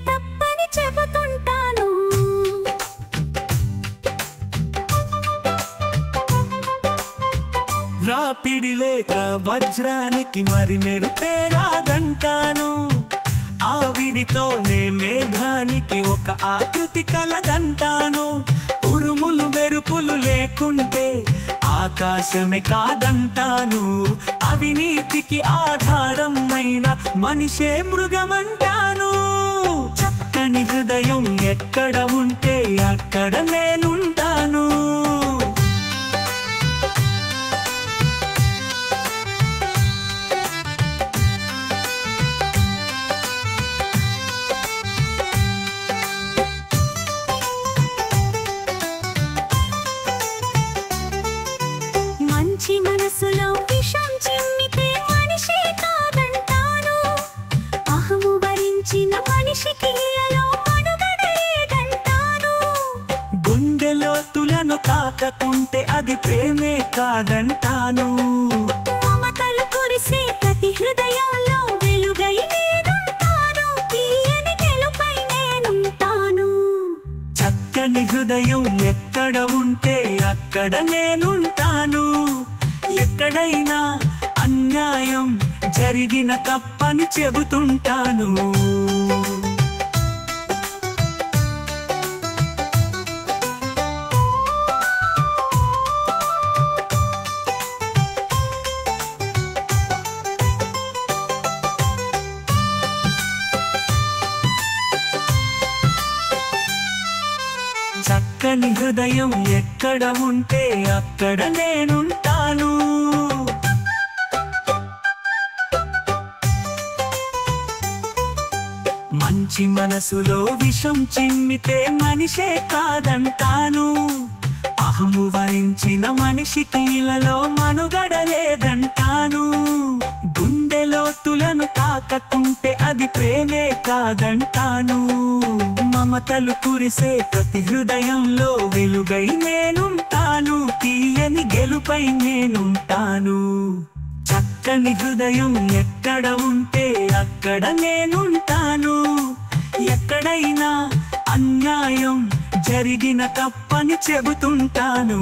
తప్పని చెబుతుంటాను. రాపిడి లేక వజ్రానికి మరి మెరుపే రాదంటాను. ఆవిడితోనే మేఘానికి ఒక ఆకృతి కలదంటాను. ఉరుములు మెరుపులు లేకుంటే ఆకాశమే కాదంటాను. అవినీతికి ఆధారమైన మనిషే మృగమంటాను. చక్కని హృదయం ఎక్కడ ఉంటే అక్కడ నేనుంటాను. మంచి మనసులో విషం చిమ్మితే మనిషే కాదంటాను. అహము భరించిన మనిషికి ఇలలో మనుగడ లేదంటాను. గుండెలోతులను తాకకుంటే అది ప్రేమే కాదంటాను. మమతలు కురిసే ప్రతి హృదయంలో వెలుగై నేనుంటాను. తీయని గెలుపై నేనుంటాను. చక్కని హృదయం ఎక్కడ ఉంటే అక్కడ నేనుంటాను. ఎక్కడైనా అన్యాయం జరిగిన తప్పని చెబుతుంటాను. చక్కని హృదయం ఎక్కడ ఉంటే అక్కడ నేనుంటాను. మంచి మనసులో విషం చిమ్మితే మనిషే కాదంటాను. అహము వరించిన మనిషికి ఇలలో మనుగడ లేదంటాను. గుండెలోతులను తాకకుంటే అది ప్రేమే కాదంటాను. మమతలు కురిసే ప్రతి హృదయంలో వెలుగై నేనుంటాను. తీయని గెలుపై నేనుంటాను. చక్కని హృదయం ఎక్కడ ఉంటే అక్కడ నేనుంటాను. ఎక్కడైనా అన్యాయం జరిగిన తప్పని చెబుతుంటాను.